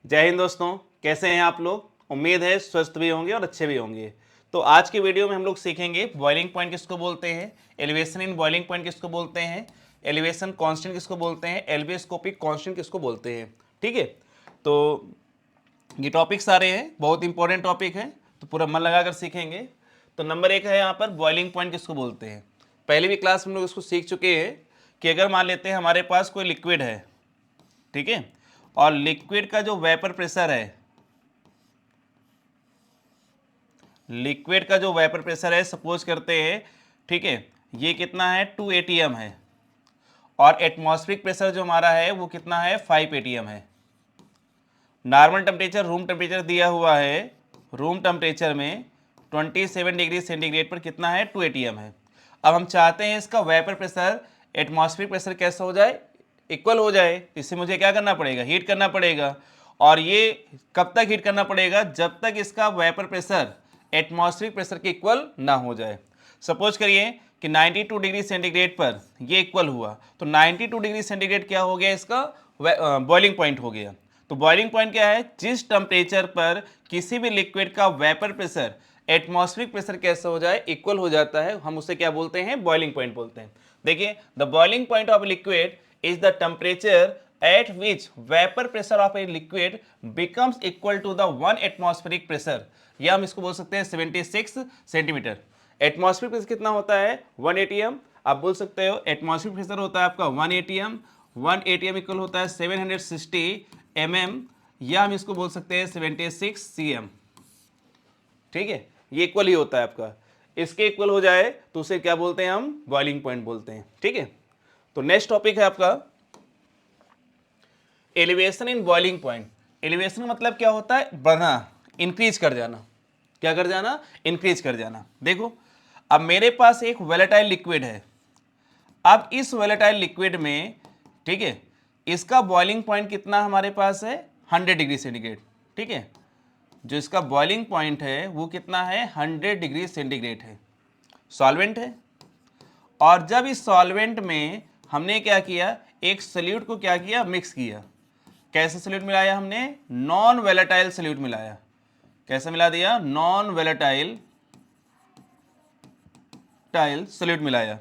जय हिंद दोस्तों, कैसे हैं आप लोग। उम्मीद है स्वस्थ भी होंगे और अच्छे भी होंगे। तो आज की वीडियो में हम लोग सीखेंगे बॉइलिंग पॉइंट किसको बोलते हैं, एलिवेशन इन बॉइलिंग पॉइंट किसको बोलते हैं, एलिवेशन कांस्टेंट किसको बोलते हैं, एल्वेस्कोपिक कांस्टेंट किसको बोलते हैं। ठीक है, तो ये टॉपिक सारे हैं, बहुत इंपॉर्टेंट टॉपिक है, तो पूरा मन लगाकर सीखेंगे। तो नंबर 1 है यहाँ पर बॉइलिंग पॉइंट किसको बोलते हैं। पहले भी क्लास में हम लोग इसको सीख चुके हैं कि अगर मान लेते हैं हमारे पास कोई लिक्विड है, ठीक है, और लिक्विड का जो वेपर प्रेशर है, लिक्विड का जो वेपर प्रेशर है सपोज करते हैं, ठीक है, ये कितना है 2 atm है, और एटमॉस्फेरिक प्रेशर जो हमारा है वो कितना है 5 atm है। नॉर्मल टेम्परेचर रूम टेम्परेचर दिया हुआ है, रूम टेम्परेचर में 27 डिग्री सेंटीग्रेड पर कितना है 2 atm है। अब हम चाहते हैं इसका वेपर प्रेशर एटमॉस्फेरिक प्रेशर कैसा हो जाए, इक्वल हो जाए। इससे मुझे क्या करना पड़ेगा, हीट करना पड़ेगा। और ये कब तक हीट करना पड़ेगा, जब तक इसका वेपर प्रेशर एटमॉस्फेरिक प्रेशर के इक्वल ना हो जाए। सपोज करिए कि 92 डिग्री सेंटीग्रेड पर ये इक्वल हुआ, तो 92 डिग्री सेंटीग्रेड क्या हो गया, इसका बॉइलिंग पॉइंट हो गया। तो बॉइलिंग पॉइंट क्या है, जिस टेम्परेचर पर किसी भी लिक्विड का वेपर प्रेशर एटमॉस्फेरिक प्रेशर कैसा हो जाए, इक्वल हो जाता है, हम उसे क्या बोलते हैं, बॉइलिंग पॉइंट बोलते हैं। देखिए, the boiling point of liquid is the temperature at which vapor pressure of a liquid becomes equal to the 1 atmospheric pressure, या हम इसको बोल सकते हैं 76 सेंटीमीटर। एटमॉस्फेरिक प्रेशर कितना होता है 1 atm। आप बोल सकते हो एटमॉस्फेरिक प्रेशर होता है आपका 1 atm, 1 atm इक्वल होता है 760 mm, या हम इसको बोल सकते हैं 76 cm। ठीक है, ये इक्वल ही होता है आपका। इसके इक्वल हो जाए तो उसे क्या बोलते हैं, हम बॉइलिंग पॉइंट बोलते हैं। ठीक है, तो नेक्स्ट टॉपिक है आपका elevation in boiling point. Elevation मतलब क्या होता है, बढ़ना, इंक्रीज कर जाना। क्या कर जाना, इंक्रीज कर जाना। देखो, अब मेरे पास एक वोलेटाइल लिक्विड है। अब इस वोलेटाइल लिक्विड में, ठीक है, इसका बॉइलिंग पॉइंट कितना हमारे पास है 100 डिग्री सेंटीग्रेड। ठीक है, जो इसका बॉइलिंग पॉइंट है वो कितना है 100 डिग्री सेंटीग्रेड है। सॉल्वेंट है, और जब इस सॉल्वेंट में हमने क्या किया, एक सॉल्यूट को क्या किया, मिक्स किया। कैसे सॉल्यूट मिलाया हमने, नॉन वोलेटाइल सॉल्यूट मिलाया। कैसे मिला दिया, नॉन वोलेटाइल सॉल्यूट मिलाया।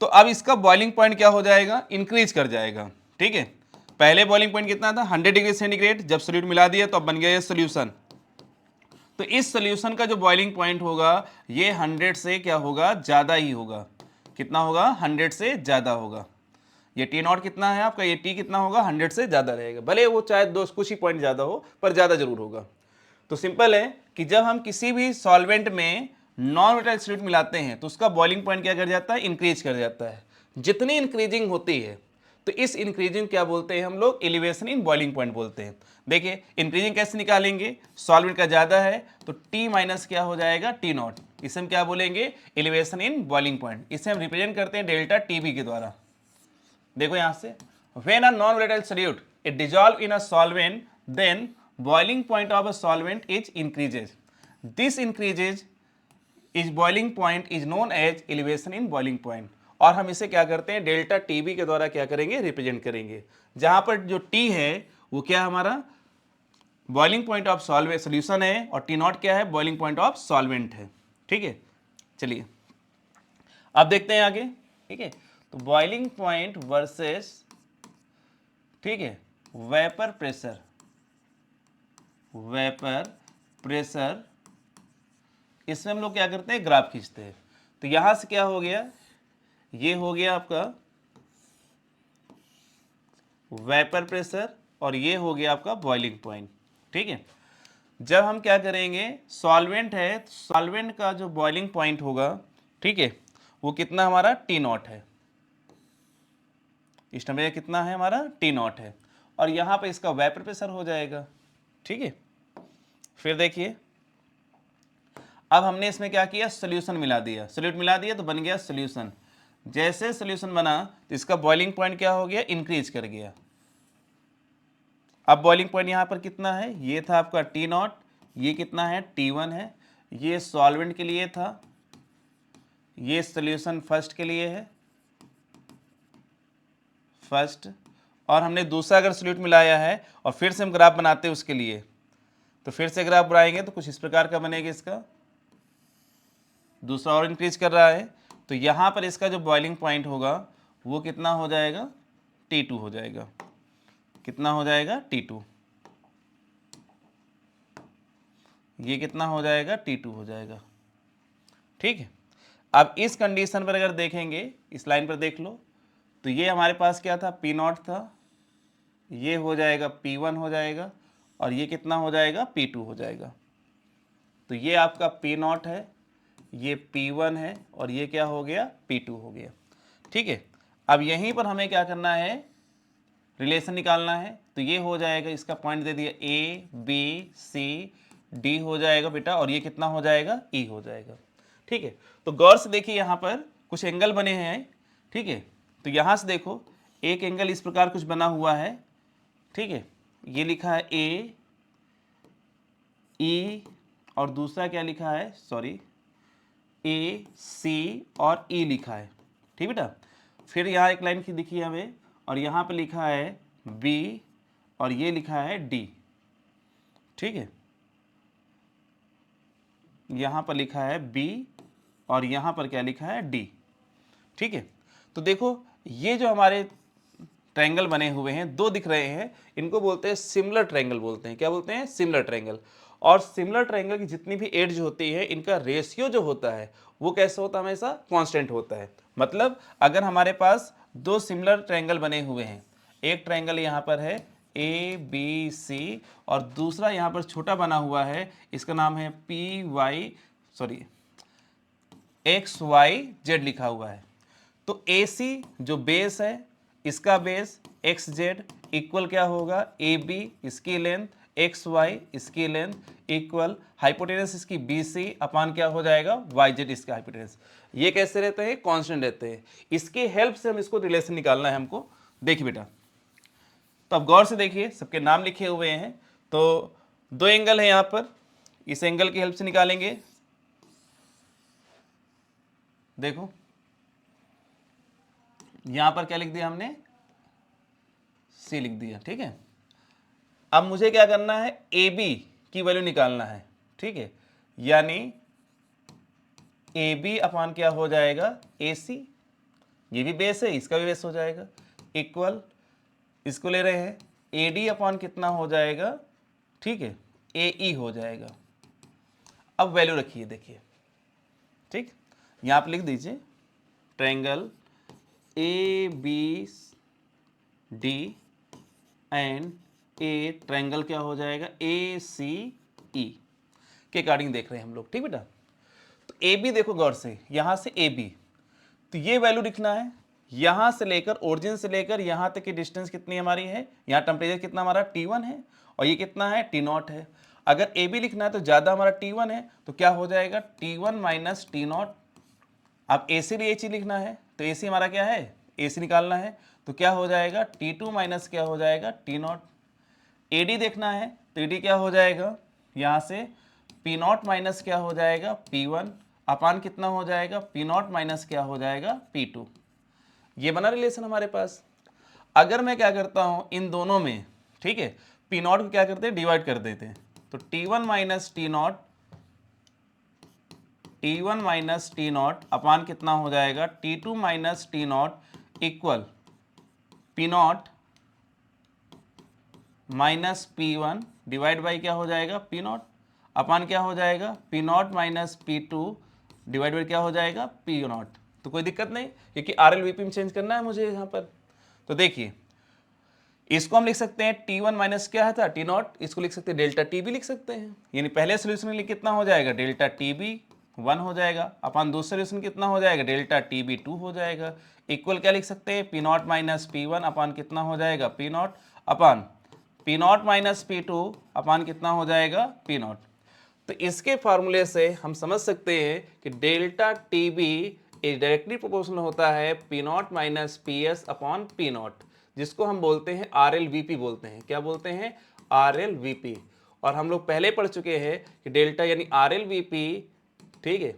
तो अब इसका बॉइलिंग पॉइंट क्या हो जाएगा, इंक्रीज कर जाएगा। ठीक है, पहले बॉइलिंग पॉइंट कितना था 100 डिग्री सेंटीग्रेड, जब सॉल्यूट मिला दिया तो अब बन गया ये सॉल्यूशन। तो इस सॉल्यूशन का जो बॉइलिंग पॉइंट होगा ये 100 से क्या होगा, ज्यादा ही होगा। कितना होगा, 100 से ज्यादा होगा। ये टी नॉट कितना है आपका, ये टी कितना होगा, 100 से ज्यादा रहेगा। भले वो चाहे दो कुछ ही पॉइंट ज्यादा हो, पर ज्यादा जरूर होगा। तो सिंपल है कि जब हम किसी भी सॉल्वेंट में नॉन वोलेटाइल सॉल्यूट मिलाते हैं तो उसका बॉइलिंग पॉइंट क्या कर जाता है, इंक्रीज कर जाता है। जितनी इंक्रीजिंग होती है, तो इस इंक्रीजिंग क्या बोलते हैं हम लोग, एलिवेशन इन बॉइलिंग पॉइंट बोलते हैं। देखिए इंक्रीजिंग कैसे निकालेंगे, सॉल्वेंट का ज्यादा है तो टी माइनस क्या हो जाएगा, टी नॉट। इसे हम क्या बोलेंगे, एलिवेशन इन बॉइलिंग पॉइंट। इसे हम रिप्रेजेंट करते हैं डेल्टा टीबी के द्वारा। देखो यहां से, when a non-volatile solute it dissolve in a solvent, then boiling point of a solvent is increases. This increases is boiling point is known as elevation in boiling point. और हम इसे क्या करते हैं, डेल्टा टीबी के द्वारा क्या करेंगे, रिप्रेजेंट करेंगे। जहां पर जो टी है वो क्या हमारा boiling point of solvent solution है, और टी नॉट क्या है, बॉइलिंग पॉइंट ऑफ सॉल्वेंट है। ठीक है, चलिए अब देखते हैं आगे। ठीक है, तो बॉइलिंग पॉइंट वर्सेस, ठीक है, वेपर प्रेशर, वेपर प्रेशर, इसमें हम लोग क्या करते हैं, ग्राफ खींचते हैं। तो यहां से क्या हो गया, ये हो गया आपका वेपर प्रेशर, और ये हो गया आपका बॉइलिंग पॉइंट। ठीक है, जब हम क्या करेंगे, सॉल्वेंट है, सॉल्वेंट का जो बॉइलिंग पॉइंट होगा, ठीक है, वो कितना हमारा टी नॉट है। इस टेम्परेचर कितना है हमारा, टी नॉट है, और यहां पे इसका वेपर प्रेशर हो जाएगा। ठीक है, फिर देखिए अब हमने इसमें क्या किया, सोल्यूशन मिला दिया, सोल्यूट मिला दिया तो बन गया सोल्यूशन। जैसे सोल्यूशन बना तो इसका बॉइलिंग पॉइंट क्या हो गया, इंक्रीज कर गया। अब बॉइलिंग पॉइंट यहां पर कितना है, ये था आपका टी नॉट, ये कितना है T1 है, ये सॉल्वेंट के लिए था, ये सोल्यूशन फर्स्ट के लिए है, फर्स्ट, और हमने दूसरा अगर सॉल्यूट मिलाया है और फिर से हम ग्राफ बनाते हैं उसके लिए, तो फिर से ग्राफ बनाएंगे तो कुछ इस प्रकार का बनेगा। इसका दूसरा और इंक्रीज कर रहा है, तो यहाँ पर इसका जो बॉइलिंग पॉइंट होगा वो कितना हो जाएगा, T2 हो जाएगा। कितना हो जाएगा, T2। ये कितना हो जाएगा, T2 हो जाएगा। ठीक है, अब इस कंडीशन पर अगर देखेंगे, इस लाइन पर देख लो, तो ये हमारे पास क्या था, P0 था, ये हो जाएगा P1 हो जाएगा, और ये कितना हो जाएगा, P2 हो जाएगा। तो ये आपका P0 है, ये P1 है, और ये क्या हो गया, P2 हो गया। ठीक है, अब यहीं पर हमें क्या करना है, रिलेशन निकालना है। तो ये हो जाएगा, इसका पॉइंट दे दिया A B C D हो जाएगा बेटा, और ये कितना हो जाएगा, E हो जाएगा। ठीक है, तो गौर से देखिए यहाँ पर कुछ एंगल बने हैं। ठीक है, तो यहाँ से देखो एक एंगल इस प्रकार कुछ बना हुआ है। ठीक है, ये लिखा है A E, और दूसरा क्या लिखा है, सॉरी A C और E लिखा है। ठीक बेटा, फिर यहाँ एक लाइन की दिखी हमें, और यहाँ पे लिखा है B और ये लिखा है D। ठीक है, यहाँ पर लिखा है B और यहाँ पर क्या लिखा है, D। ठीक है, तो देखो ये जो हमारे ट्रायंगल बने हुए हैं, दो दिख रहे हैं, इनको बोलते हैं सिमिलर ट्रायंगल बोलते हैं। क्या बोलते हैं, सिमिलर ट्रायंगल। और सिमिलर ट्रायंगल की जितनी भी एड्ज होती है, इनका रेशियो जो होता है वो कैसे होता है, हमेशा कांस्टेंट होता है। मतलब अगर हमारे पास दो सिमिलर ट्रायंगल बने हुए हैं, एक ट्रायंगल यहाँ पर है ABC और दूसरा यहाँ पर छोटा बना हुआ है, इसका नाम है XYZ लिखा हुआ है। तो AC जो बेस है, इसका बेस XZ इक्वल क्या होगा, AB इसकी लेंथ, XY इसकी लेंथ इक्वल हाइपोटेनस इसकी BC अपान क्या हो जाएगा, YZ इसका हाइपोटेनस। ये कैसे रहते हैं, कांस्टेंट रहते हैं। इसके हेल्प से हम इसको रिलेशन निकालना है हमको। देखिए बेटा, तो अब गौर से देखिए, सबके नाम लिखे हुए हैं। तो दो एंगल है यहाँ पर, इस एंगल की हेल्प से निकालेंगे। देखो यहां पर क्या लिख दिया हमने, C लिख दिया। ठीक है, अब मुझे क्या करना है, AB की वैल्यू निकालना है। ठीक है, यानी AB अपान क्या हो जाएगा, AC। ये भी बेस है, इसका भी बेस हो जाएगा, इक्वल इसको ले रहे हैं AD अपान कितना हो जाएगा, ठीक है, AE हो जाएगा। अब वैल्यू रखिए, देखिए। ठीक, यहां पर लिख दीजिए triangle ABD and A triangle क्या हो जाएगा, ACE के अकॉर्डिंग देख रहे हैं हम लोग। ठीक बेटा, तो AB देखो गौर से, यहां से AB, तो ये वैल्यू लिखना है। यहां से लेकर ओरिजिन से लेकर यहां तक की डिस्टेंस कितनी हमारी है, यहाँ टेम्परेचर कितना हमारा T1 है, और ये कितना है, T0 है। अगर AB लिखना है तो ज़्यादा हमारा T1 है, तो क्या हो जाएगा, T1 माइनस T0। अब AC भी AC लिखना है, तो AC हमारा क्या है, AC निकालना है, तो क्या हो जाएगा, T2 माइनस क्या हो जाएगा, T0। AD देखना है, तो AD क्या हो जाएगा, यहाँ से P0 माइनस क्या हो जाएगा, P1 अपान कितना हो जाएगा, P0 माइनस क्या हो जाएगा, P2। ये बना रिलेशन हमारे पास। अगर मैं क्या करता हूँ इन दोनों में, ठीक है, P0 को क्या करते हैं, डिवाइड कर देते हैं, तो T1 minus T0, T1 minus T0 अपान कितना हो जाएगा, T2 minus T0 equal P0 minus P1 divide by क्या हो जाएगा, P0 अपान क्या हो जाएगा, P0 minus P2 divide by क्या हो जाएगा, P0। तो कोई दिक्कत नहीं, क्योंकि RL VP में चेंज करना है मुझे यहाँ पर। तो देखिए इसको हम लिख सकते हैं T1 माइनस क्या था, T0, इसको लिख सकते हैं डेल्टा TB लिख सकते हैं। यानी पहले सोल्यूशन में कितना हो जाएगा, डेल्टा TB 1 हो जाएगा, अपन दूसरे सोल्यूशन कितना हो जाएगा, डेल्टा TB 2 हो जाएगा। इक्वल क्या लिख सकते हैं, P0 माइनस P1 अपान कितना हो जाएगा, P0 अपान P0 माइनस P2 अपान कितना हो जाएगा, P0। तो इसके फार्मूले से हम समझ सकते हैं कि डेल्टा TB डायरेक्टली प्रोपोर्शनल होता है P0 minus PS upon P0, जिसको हम बोलते हैं RLVP बोलते हैं। क्या बोलते हैं, RLVP। और हम लोग पहले पढ़ चुके हैं कि डेल्टा यानी RLVP, ठीक है,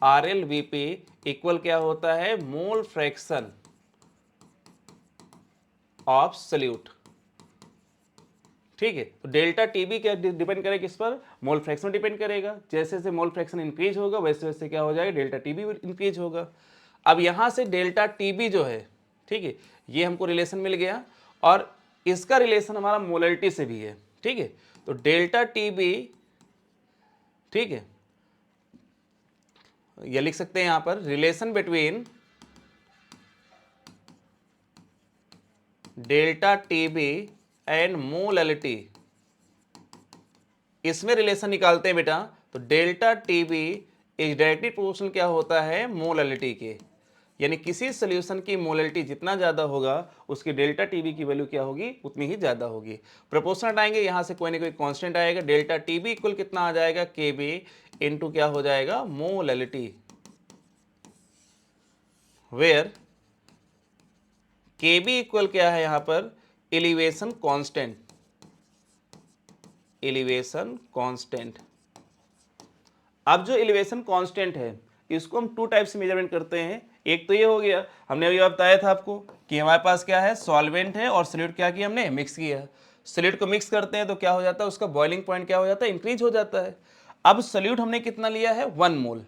RLVP इक्वल क्या होता है, मोल फ्रैक्शन ऑफ सल्यूट। ठीक है, तो डेल्टा टीबी क्या डिपेंड करेगा किस पर, मोल फ्रैक्शन डिपेंड करेगा। जैसे जैसे मोल फ्रैक्शन इंक्रीज होगा वैसे वैसे क्या हो जाएगा, डेल्टा टीबी इंक्रीज होगा। अब यहाँ से डेल्टा टीबी जो है, ठीक है, ये हमको रिलेशन मिल गया और इसका रिलेशन हमारा मोलरिटी से भी है। ठीक है, तो डेल्टा टीबी, ठीक है, ये लिख सकते हैं यहाँ पर relation between delta TB and molarity, इसमें रिलेशन निकालते हैं बेटा। तो delta TB is directly proportional क्या होता है, मोलरिटी के, यानी किसी सॉल्यूशन की मोलरिटी जितना ज़्यादा होगा उसकी डेल्टा टीबी की वैल्यू क्या होगी, उतनी ही ज़्यादा होगी। प्रोपोर्शनल हटाएंगे यहाँ से कोई ना कोई कांस्टेंट आएगा, डेल्टा टीबी इक्वल कितना आ जाएगा, के बी इंटू क्या हो जाएगा, मोलरिटी, वेयर के बी इक्वल क्या है यहाँ पर, एलिवेशन कांस्टेंट, एलिवेशन कांस्टेंट। अब जो एलिवेशन कांस्टेंट है इसको हम टू टाइप से मेजरमेंट करते हैं। एक तो ये हो गया, हमने अभी बताया था आपको कि हमारे पास क्या है, सॉल्वेंट है और सॉल्यूट क्या किया हमने, मिक्स किया। सॉल्यूट को मिक्स करते हैं तो क्या हो जाता है, उसका बॉइलिंग पॉइंट क्या हो जाता है, इंक्रीज हो जाता है। अब सॉल्यूट हमने कितना लिया है, 1 मोल,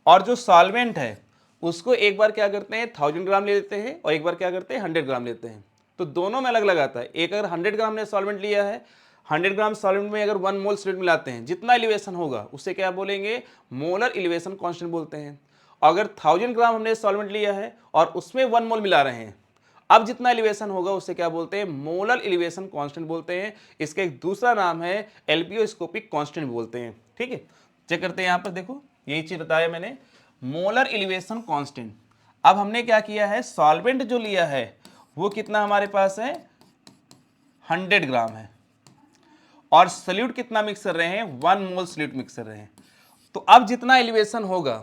और जो सॉल्वेंट है उसको एक बार क्या करते हैं 1000 ग्राम ले लेते हैं और एक बार क्या करते हैं 100 ग्राम लेते हैं। तो दोनों में अलग अलग आता है। एक अगर 100 ग्राम ने सॉल्वेंट लिया है, 100 ग्राम सॉल्वेंट में अगर 1 मोल सॉल्यूट मिलाते हैं, जितना एलिवेशन होगा उससे क्या बोलेंगे, मोलर एलिवेशन कांस्टेंट बोलते हैं। अगर 1000 ग्राम हमने सॉल्वेंट लिया है और उसमें 1 मोल मिला रहे हैं, अब जितना एलिवेशन होगा उससे क्या बोलते हैं, मोलर एलिवेशन कांस्टेंट बोलते हैं। इसका एक दूसरा नाम है एल्बियोस्कोपिक कांस्टेंट बोलते हैं। ठीक है, चेक करते हैं यहाँ पर, देखो यही चीज बताया मैंने, मोलर एलिवेशन कांस्टेंट। अब हमने क्या किया है, सॉल्वेंट जो लिया है वो कितना हमारे पास है, 100 ग्राम है, और सॉल्यूट कितना मिक्स कर रहे हैं, 1 मोल सॉल्यूट मिक्स कर रहे हैं। तो अब जितना एलिवेशन होगा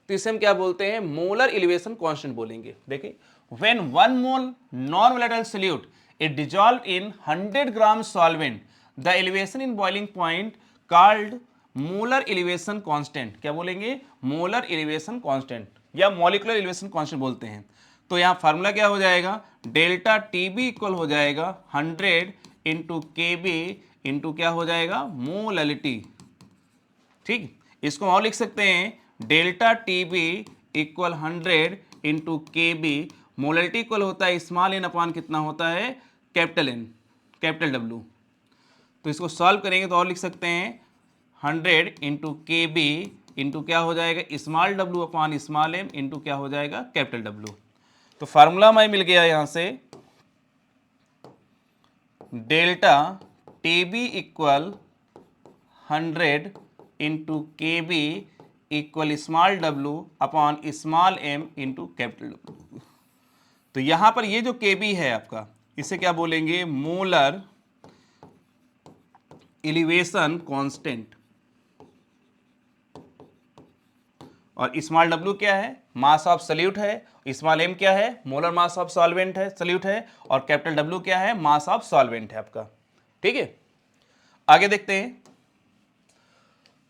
तो इसे हम क्या बोलते हैं, मोलर एलिवेशन कांस्टेंट बोलेंगे। देखिए, when 1 mole non volatile solute is dissolve in 100 gram solvent, the elevation in boiling point called molar elevation constant, क्या बोलेंगे, मोलर एलिवेशन कांस्टेंट या मॉलिक्यूलर एलिवेशन कांस्टेंट बोलते हैं। तो यहाँ फार्मूला क्या हो जाएगा, डेल्टा टीबी इक्वल हो जाएगा 100 इंटू के बी इंटू क्या हो जाएगा, मोलरिटी। ठीक, इसको और लिख सकते हैं delta TB equal 100 into K B, molarity equal होता है स्मॉल एन अपॉन कितना होता है, कैपिटल एन, कैपिटल डब्ल्यू। तो इसको सॉल्व करेंगे तो और लिख सकते हैं 100 इंटू के बी इंटू क्या हो जाएगा, small W upon small M into क्या हो जाएगा, कैपिटल डब्ल्यू। तो फार्मूला हमें मिल गया यहाँ से, delta TB equal 100 into K B equal small W upon small M into capital W. तो यहां पर ये जो के बी है आपका, इसे क्या बोलेंगे, मोलर एलिवेशन कांस्टेंट, और स्मॉल डब्ल्यू क्या है, मास ऑफ सॉल्यूट है, स्मॉल एम क्या है, मोलर मास ऑफ सॉल्वेंट है, सॉल्यूट है, और कैपिटल डब्ल्यू क्या है, मास ऑफ सॉल्वेंट है आपका। ठीक है, आगे देखते हैं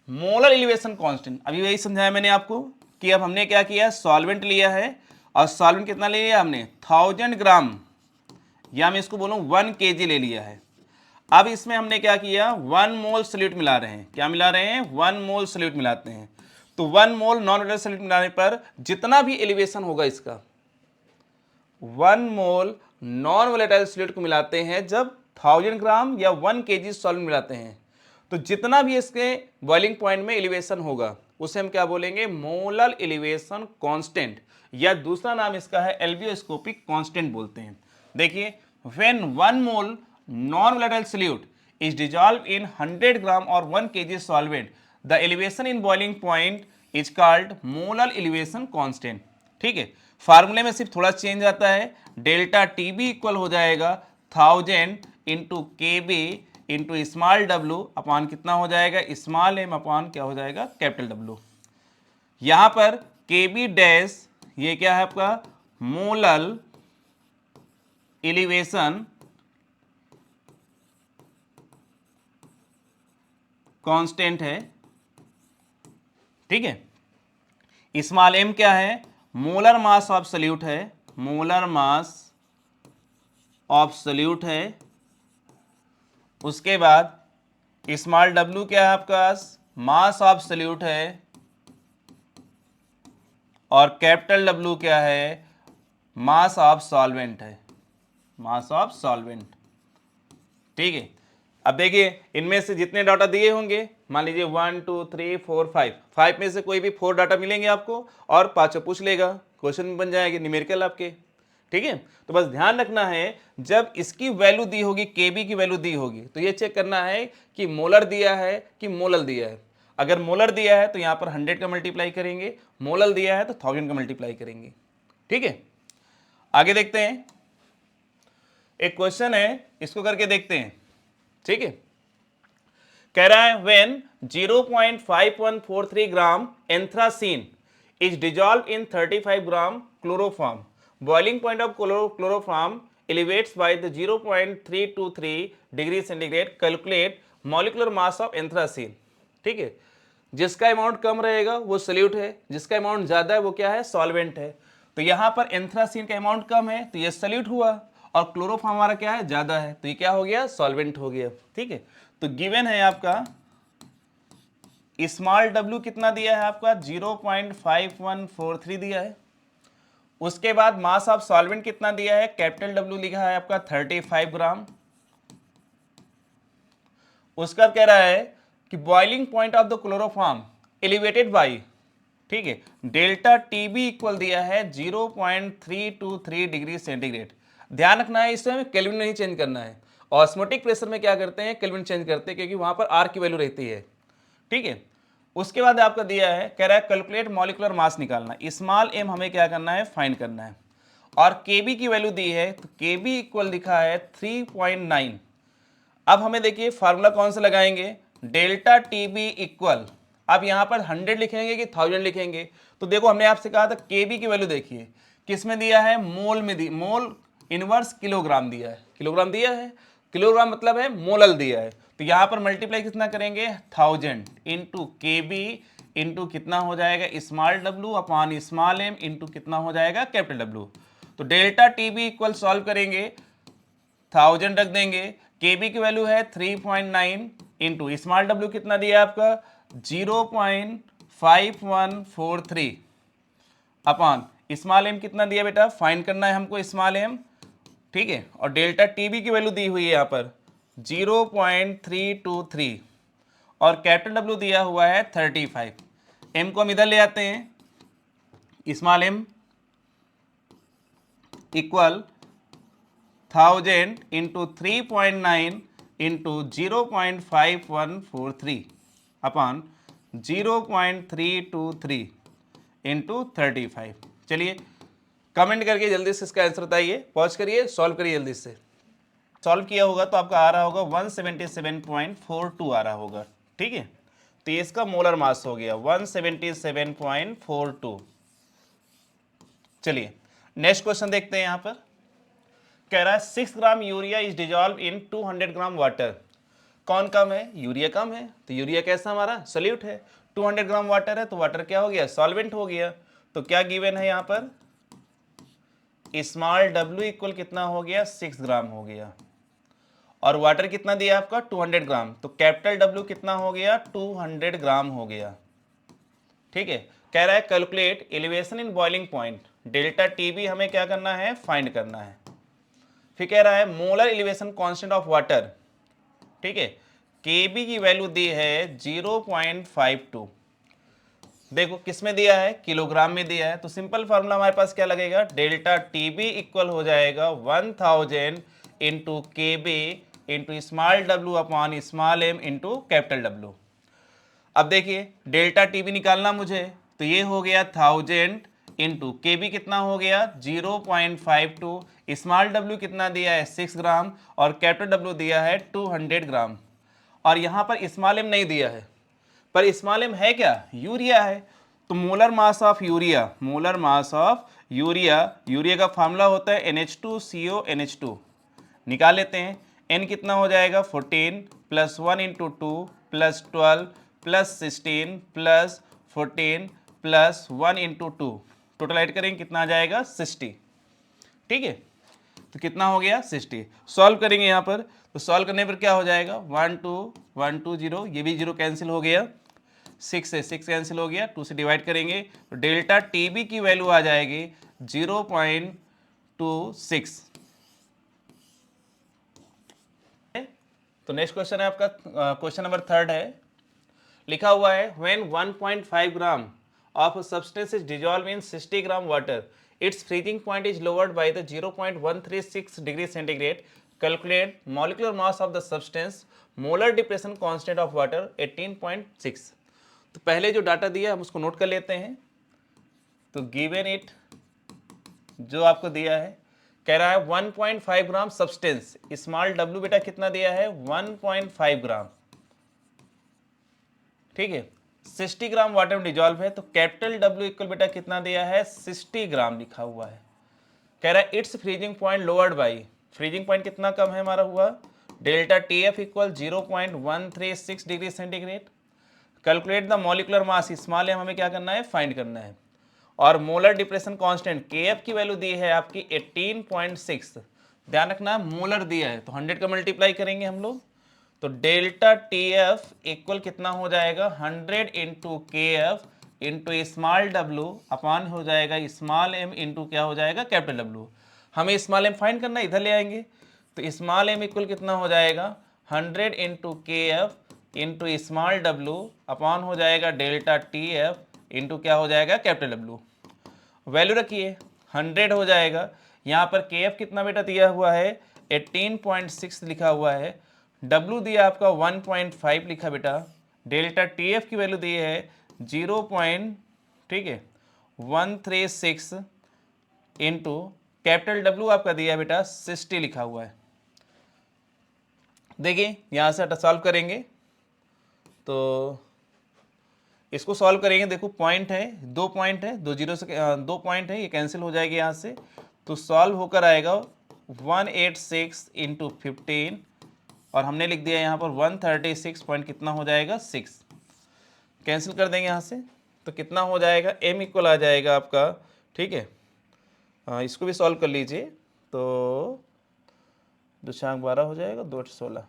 मोलर एलिवेशन कांस्टेंट। अभी वही समझाया मैंने आपको कि अब हमने क्या किया, सॉल्वेंट लिया है और सॉल्वेंट कितना ले लिया हमने, 1000 ग्राम, या मैं इसको बोलूं 1 kg ले लिया है। अब इसमें हमने क्या किया, 1 मोल सॉल्यूट मिला रहे हैं, क्या मिला रहे हैं, 1 मोल सॉल्यूट मिलाते हैं। तो 1 मोल नॉन वोलेटाइल सॉल्यूट मिलाने पर जितना भी एलिवेशन होगा इसका, 1 मोल नॉन वोलेटाइल सॉल्यूट को मिलाते हैं जब 1000 ग्राम या 1 kg सॉल्वेंट मिलाते हैं, तो जितना भी इसके बॉइलिंग पॉइंट में एलिवेशन होगा उसे हम क्या बोलेंगे, मोलर एलिवेशन कांस्टेंट, या दूसरा नाम इसका है एल्बियोस्कोपिक कांस्टेंट बोलते हैं। देखिए, when 1 mole non volatile solute is dissolve in 100 ग्राम और 1 kg solvent, the elevation in boiling point is called molar elevation constant. ठीक है, फार्मूले में सिर्फ थोड़ा चेंज आता है, डेल्टा टीबी इक्वल हो जाएगा 1000 into K B into small W upon कितना हो जाएगा, स्मॉल एम अपॉन क्या हो जाएगा, कैपिटल डब्ल्यू। यहां पर के बी डैश ये क्या है आपका, मोलर एलिवेशन कांस्टेंट है। ठीक है, स्मॉल एम क्या है, मोलर मास ऑफ सॉल्यूट है, मोलर मास ऑफ सॉल्यूट है। उसके बाद स्मॉल w क्या है आपका पास, मास ऑफ सॉल्यूट है, और कैपिटल W क्या है, मास ऑफ सॉल्वेंट है, मास ऑफ सॉल्वेंट। ठीक है, अब देखिए इनमें से जितने डाटा दिए होंगे, मान लीजिए 1 2 3 4 5 में से कोई भी 4 डाटा मिलेंगे आपको, और पांचों पूछ लेगा, क्वेश्चन बन जाएंगे न्यूमेरिकल आपके। ठीक है, तो बस ध्यान रखना है जब इसकी वैल्यू दी होगी, केबी की वैल्यू दी होगी, तो ये चेक करना है कि मोलर दिया है कि मोलल दिया है। अगर मोलर दिया है तो यहाँ पर 100 का मल्टीप्लाई करेंगे, मोलल दिया है तो 1000 का मल्टीप्लाई करेंगे। ठीक है, आगे देखते हैं, एक क्वेश्चन है, इसको करके देखते हैं। ठीक है, कह रहा है when 0.5143 gram anthracene is dissolve in 35 gram chloroform, boiling point of chloroform elevates by the 0.323 degree centigrade, calculate molecular mass of anthracene. ठीक है, जिसका अमाउंट कम रहेगा वो सॉल्यूट है, जिसका अमाउंट ज्यादा है वो क्या है, सॉल्वेंट है। तो यहां पर एंथ्रासीन का अमाउंट कम है तो ये सॉल्यूट हुआ, और क्लोरोफॉर्म हमारा क्या है, ज्यादा है, तो ये क्या हो गया, सॉल्वेंट हो गया। ठीक है, तो गिवन है आपका स्मॉल w कितना दिया है आपका, 0.5143 दिया है। उसके बाद मास ऑफ सॉल्वेंट कितना दिया है, कैपिटल W लिखा है आपका 35 ग्राम। उसका कह रहा है कि boiling point of the chloroform elevated by, ठीक है, डेल्टा टीबी इक्वल दिया है 0.323 डिग्री सेंटीग्रेड। ध्यान रखना है इसमें केल्विन नहीं चेंज करना है। ऑस्मोटिक प्रेशर में क्या करते हैं, केल्विन चेंज करते हैं, क्योंकि वहां पर आर की वैल्यू रहती है। ठीक है, उसके बाद आपका दिया है, कह रहा है कैलकुलेट मॉलिक्यूलर मास निकालना, स्मॉल m हमें क्या करना है, फाइंड करना है, और kb की वैल्यू दी है, तो kb इक्वल लिखा है 3.9। अब हमें देखिए फार्मूला कौन सा लगाएंगे, डेल्टा टीबी इक्वल, अब यहां पर 100 लिखेंगे कि 1000 लिखेंगे, तो देखो हमने आपसे कहा था kb की वैल्यू देखिए किस में दिया है, मोल में दी, मोल इनवर्स किलोग्राम दिया है, किलोग्राम दिया है, किलोग्राम मतलब है मोलल दिया है, तो यहां पर मल्टीप्लाई कितना करेंगे, 1000 इंटू के बी इंटू कितना हो जाएगा, small W upon small M into कितना हो जाएगा, कैपिटल डब्लू। तो डेल्टा टीबी इक्वल सॉल्व करेंगे, 1000 रख देंगे, के बी की वैल्यू है 3.9 इंटू स्मॉल डब्लू कितना दिया आपका 0.5143 अपॉन स्मॉल एम कितना दिया बेटा, फाइंड करना है हमको स्मॉल एम। ठीक है, और डेल्टा टीबी की वैल्यू दी हुई है यहाँ पर 0.323, और कैपिटल डब्ल्यू दिया हुआ है 35। एम को हम इधर ले आते हैं, small M equal 1000 into 3.9 into 0.5143 upon 0.323 into 35। चलिए कमेंट करके जल्दी से इसका आंसर बताइए, पॉज करिए, सॉल्व करिए जल्दी से। सॉल्व किया होगा तो आपका आ रहा होगा 177.42 आ रहा होगा। ठीक है, तो ये इसका मोलर मास हो गया 177.42। चलिए नेक्स्ट क्वेश्चन देखते हैं। यहां पर कह रहा है 6 gram urea is dissolve in 200 gram water. कौन कम है, यूरिया कम है, तो यूरिया कैसा हमारा सॉल्यूट है, 200 ग्राम वाटर है तो वाटर क्या हो गया, सॉल्वेंट हो गया। तो क्या गिवन है यहां पर, स्मॉल w इक्वल कितना हो गया, 6 ग्राम हो गया, और वाटर कितना दिया आपका 200 ग्राम, तो कैपिटल W कितना हो गया, 200 ग्राम हो गया। ठीक है, कह रहा है calculate elevation in boiling point, delta TB हमें क्या करना है, फाइंड करना है। फिर कह रहा है molar elevation constant of water. ठीक है, केबी की वैल्यू दी है 0.52, देखो किस में दिया है, किलोग्राम में दिया है, तो सिंपल फार्मूला हमारे पास क्या लगेगा, डेल्टा टीबी इक्वल हो जाएगा 1000 into K B into small W upon small M into capital W. अब देखिए डेल्टा टीबी निकालना मुझे, तो ये हो गया 1000 इंटू के बी कितना हो गया 0.52, स्मॉल डब्लू कितना दिया है 6 ग्राम, और कैपिटल डब्लू दिया है 200 ग्राम, और यहाँ पर स्मॉल एम नहीं दिया है, पर स्मॉल एम है क्या, यूरिया है। तो molar mass of urea, molar mass of urea, urea का फार्मूला होता है NH2CO NH2, निकाल लेते हैं। n कितना हो जाएगा 14 plus 1 into 2 plus 12 plus 16 plus 14 plus 1 into 2, total add करेंगे कितना आ जाएगा 60। ठीक है, तो कितना हो गया 60। सॉल्व करेंगे यहाँ पर, तो सॉल्व करने पर क्या हो जाएगा 1 2 1 2 0, ये भी 0 कैंसिल हो गया, 6 से 6 कैंसिल हो गया, 2 से डिवाइड करेंगे तो डेल्टा टीबी की वैल्यू आ जाएगी 0.26। तो नेक्स्ट क्वेश्चन है आपका क्वेश्चन नंबर 3 है, लिखा हुआ है when 1.5 gram of substance is dissolve in 60 gram water, it's freezing point is lowered by the 0.136 degree centigrade, calculate molecular mass of the substance, molar depression constant of water 18.6। तो पहले जो data दिया हम उसको नोट कर लेते हैं। तो गिवन इट जो आपको दिया है, कह रहा है 1.5 ग्राम सब्सटेंस, स्मॉल डब्ल्यू बेटा कितना दिया है 1.5 ग्राम, ठीक है, 60 ग्राम वाटर में डिजॉल्व है, तो कैपिटल डब्ल्यू इक्वल बेटा कितना दिया है 60 ग्राम लिखा हुआ है। कह रहा है it's freezing point lowered by, freezing point कितना कम है हमारा हुआ, delta T F equal 0.136 degree centigrade, calculate the molecular mass, small M हमें क्या करना है फाइंड करना है, और molar depression constant K F की वैल्यू दी है आपकी 18.6, ध्यान रखना मोलर दिया है तो 100 का मल्टीप्लाई करेंगे हम लोग, तो डेल्टा टी एफ इक्वल कितना हो जाएगा 100 into K F into small W upon हो जाएगा स्मॉल एम इंटू क्या हो जाएगा कैपिटल डब्ल्यू। हमें स्मॉल एम फाइंड करना है, इधर ले आएंगे तो स्मॉल एम इक्वल कितना हो जाएगा 100 into K F into small W upon हो जाएगा डेल्टा टी एफ इंटू क्या हो जाएगा कैपिटल डब्ल्यू। वैल्यू रखिए 100 हो जाएगा, यहाँ पर के एफ कितना बेटा दिया हुआ है 18.6 लिखा हुआ है, डब्ल्यू दिया आपका 1.5 लिखा बेटा, डेल्टा टी एफ की वैल्यू दी है 0.136 इंटू कैपिटल डब्ल्यू आपका दिया है बेटा 60 लिखा हुआ है। देखिए यहाँ से सॉल्व करेंगे तो इसको सॉल्व करेंगे, देखो पॉइंट है, 2 पॉइंट है, 2 जीरो से 2 पॉइंट है, ये कैंसिल हो जाएगी यहाँ से, तो सॉल्व होकर आएगा 186 इंटू 15 और हमने लिख दिया यहाँ पर 136 पॉइंट कितना हो जाएगा 6, कैंसिल कर देंगे यहाँ से तो कितना हो जाएगा m इक्वल आ जाएगा आपका, ठीक है। इसको भी सॉल्व कर लीजिए तो 2 4 12 हो जाएगा, 2 8 16,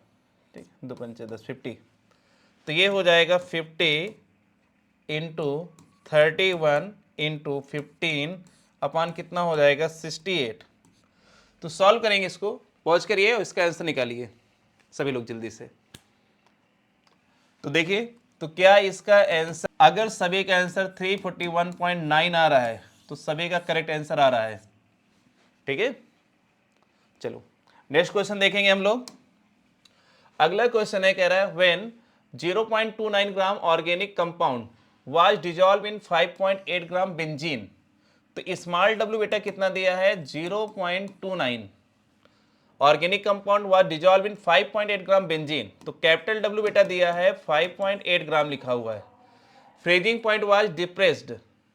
ठीक, 2 5 10 50, तो ये हो जाएगा 50 इंटू 31 इंटू 15 अपान कितना हो जाएगा 68। तो सॉल्व करेंगे, इसको पॉज करिए और इसका आंसर निकालिए सभी लोग जल्दी से। तो देखिए तो क्या इसका आंसर, अगर सभी का आंसर 341.9 आ रहा है तो सभी का करेक्ट आंसर आ रहा है, ठीक है। चलो नेक्स्ट क्वेश्चन देखेंगे हम लोग। अगला क्वेश्चन है, कह रहा है when 0.29 gram organic compound was dissolve in 5.8 gram benzene, तो स्मॉल डब्ल्यू बेटा कितना दिया है 0.29, organic compound was dissolve in 5.8 gram benzene, तो कैपिटल डब्ल्यू बेटा दिया है 5.8 ग्राम लिखा हुआ है, freezing point was depressed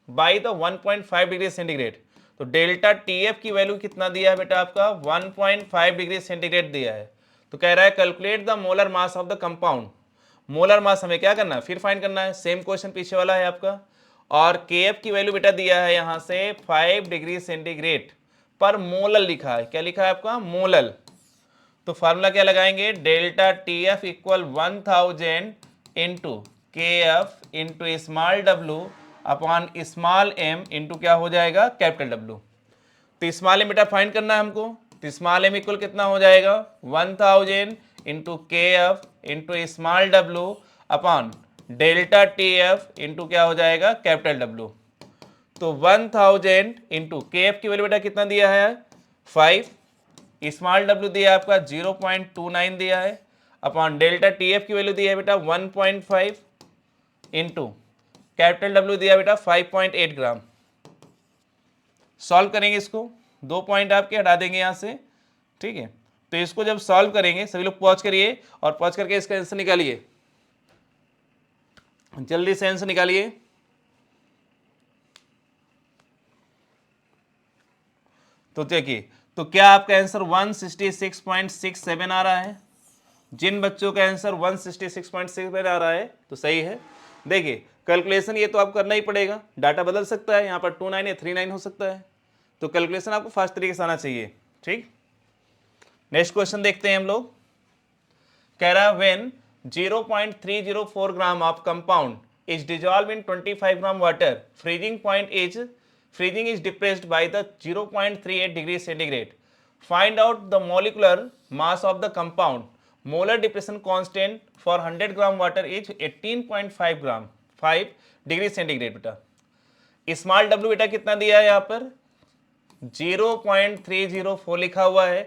by the 1.5 degree centigrade, तो डेल्टा टीएफ की वैल्यू कितना दिया है बेटा आपका 1.5 डिग्री सेंटीग्रेड दिया है। तो कह रहा है calculate the molar mass of the compound, molar mass हमें क्या करना है फिर फाइंड करना है, सेम क्वेश्चन पीछे वाला है आपका, और के एफ की वैल्यू बेटा दिया है यहाँ से 5 डिग्री सेंटीग्रेड पर मोलल लिखा है, क्या लिखा है आपका मोलल, तो फार्मूला क्या लगाएंगे delta T F equal 1000 into K F into small W upon small M into क्या हो जाएगा कैपिटल डब्ल्यू। तो स्मॉल एम बेटा फाइंड करना है हमको, तो स्मॉल एम इक्वल कितना हो जाएगा 1000 into K F into small W upon delta T F into क्या हो जाएगा कैपिटल डब्ल्यू। तो 1000 इंटू के एफ की वैल्यू बेटा कितना दिया है 5, स्मॉल डब्ल्यू दिया है आपका 0.29 दिया है, अपॉन डेल्टा टी एफ की वैल्यू दी है बेटा 1.5 इंटू कैपिटल डब्ल्यू दिया बेटा 5.8 ग्राम। सॉल्व करेंगे इसको, 2 पॉइंट आपके हटा देंगे यहाँ से, ठीक है। तो इसको जब सॉल्व करेंगे सभी लोग पॉज करिए और पॉज करके इसका आंसर निकालिए, जल्दी से आंसर निकालिए। तो देखिए तो क्या आपका आंसर 166.67 आ रहा है, जिन बच्चों का आंसर 166.67 आ रहा है तो सही है। देखिए कैलकुलेशन ये तो आपको करना ही पड़ेगा, डाटा बदल सकता है, यहाँ पर 29 या 39 हो सकता है, तो कैलकुलेशन आपको फास्ट तरीके से आना चाहिए, ठीक। नेक्स्ट क्वेश्चन देखते हैं हम लोग। कह रहा है when 0.304 gram of compound is dissolve in 25 gram water, freezing is depressed by the 0.38 degree centigrade. Find out the molecular mass of the compound. Molar depression constant for 100 gram water is 18.5 gram 5 degree centigrade. बेटा small W बेटा कितना दिया है यहाँ पर 0.304 लिखा हुआ है।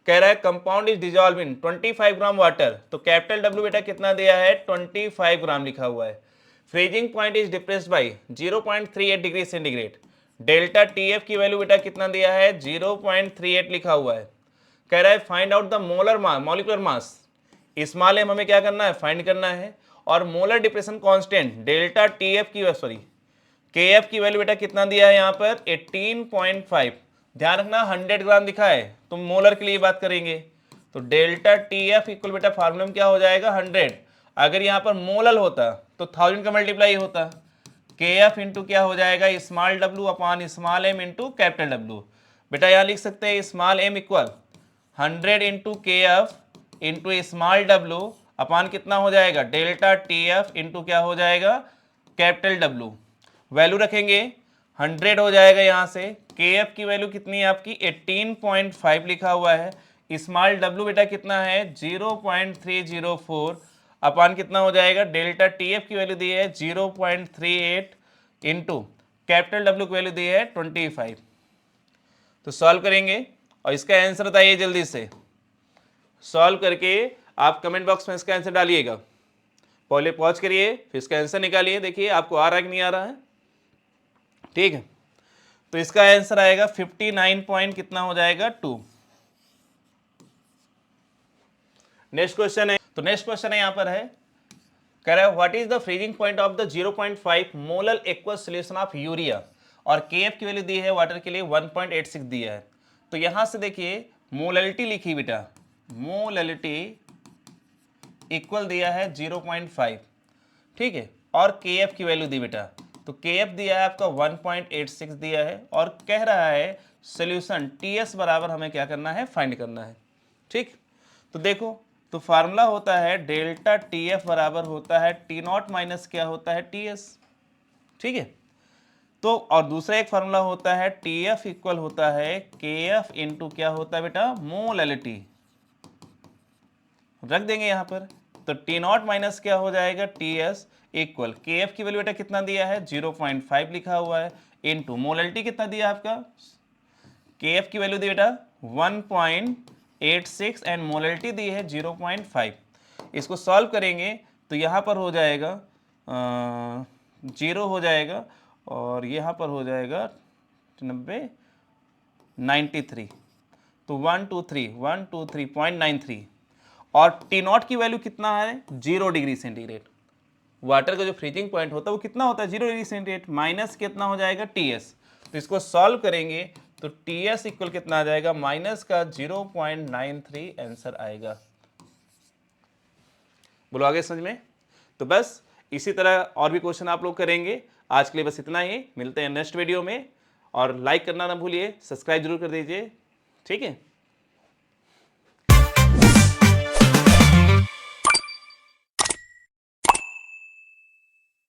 कह रहा है compound is dissolve in 25 gram water, तो कैपिटल डब्ल्यू बेटा कितना दिया है 25 ग्राम लिखा हुआ है। Freezing point is depressed by 0.38 degree centigrade. Delta TF की वैल्यू बेटा कितना दिया है 0.38 लिखा हुआ है। कह रहा है find out the molar mass, molecular mass small M हमें क्या करना है फाइंड करना है, और molar depression constant delta TF की सॉरी केएफ की वैल्यू बेटा कितना दिया है यहाँ पर 18.5। ध्यान रखना 100 ग्राम दिखा है तो मोलर के लिए बात करेंगे, तो डेल्टा टीएफ इक्वल बेटा फार्मूला में क्या हो जाएगा 100। अगर यहाँ पर मोलल होता तो 1000 का मल्टीप्लाई होता, के एफ इंटू क्या हो जाएगा small W upon small M into capital W. बेटा यहाँ लिख सकते हैं small M equal 100 into K F into small W upon कितना हो जाएगा डेल्टा टी एफ इंटू क्या हो जाएगा कैपिटल डब्ल्यू। वैल्यू रखेंगे 100 हो जाएगा यहाँ से, के एफ की वैल्यू कितनी है आपकी 18.5 लिखा हुआ है, स्मॉल डब्ल्यू बेटा कितना है 0.304 अपॉन कितना हो जाएगा डेल्टा टी एफ की वैल्यू दी है 0.38 इंटू कैपिटल डब्ल्यू की वैल्यू दी है 25। तो सॉल्व करेंगे और इसका आंसर बताइए जल्दी से। सॉल्व करके आप कमेंट बॉक्स में इसका आंसर डालिएगा। पहले पॉज करिए फिर इसका आंसर निकालिए, देखिए आपको आ रहा है कि नहीं आ रहा है। ठीक है, तो इसका आंसर आएगा 59 पॉइंट कितना हो जाएगा 2। नेक्स्ट क्वेश्चन है, तो नेक्स्ट क्वेश्चन है यहाँ पर है, कह रहा है what is the freezing point of the 0.5 molar aqueous solution of urea, और केएफ की वैल्यू दी है वाटर के लिए 1.86 दिया है। तो यहां से देखिए मोललिटी लिखी बेटा, मोललिटी इक्वल दिया है 0.5, ठीक है, और केएफ की वैल्यू दी बेटा, तो केएफ दिया है आपका 1.86 दिया है, और कह रहा है सोल्यूशन टीएस बराबर हमें क्या करना है फाइंड करना है। ठीक, तो देखो तो फार्मूला होता है डेल्टा टी एफ बराबर होता है टी नॉट माइनस क्या होता है टी एस। ठीक है, तो और दूसरा एक फार्मूला होता है टी एफ इक्वल होता है के एफ इंटू क्या होता है बेटा मोललिटी, रख देंगे यहाँ पर। तो टी नॉट माइनस क्या हो जाएगा टी एस इक्वल के एफ की वैल्यू बेटा कितना दिया है 0.5 लिखा हुआ है इंटू मोललिटी कितना दिया आपका, के एफ की वैल्यू दी बेटा 1.86 एंड मोललिटी दी है 0.5। इसको सॉल्व करेंगे तो यहाँ पर हो जाएगा 0 हो जाएगा और यहाँ पर हो जाएगा 93, तो 123.93 और टी नॉट की वैल्यू कितना है 0 डिग्री सेंटीग्रेड। वाटर का जो फ्रीजिंग पॉइंट होता है वो कितना होता है 0 डिग्री सेंटीग्रेड, माइनस कितना हो जाएगा टी एस। तो इसको सॉल्व करेंगे तो टी एस इक्वल कितना आ जाएगा माइनस का 0.93 आंसर आएगा। बोलो आगे समझ में। तो बस इसी तरह और भी क्वेश्चन आप लोग करेंगे। आज के लिए बस इतना ही, मिलते हैं नेक्स्ट वीडियो में, और लाइक करना ना भूलिए, सब्सक्राइब जरूर कर दीजिए। ठीक है।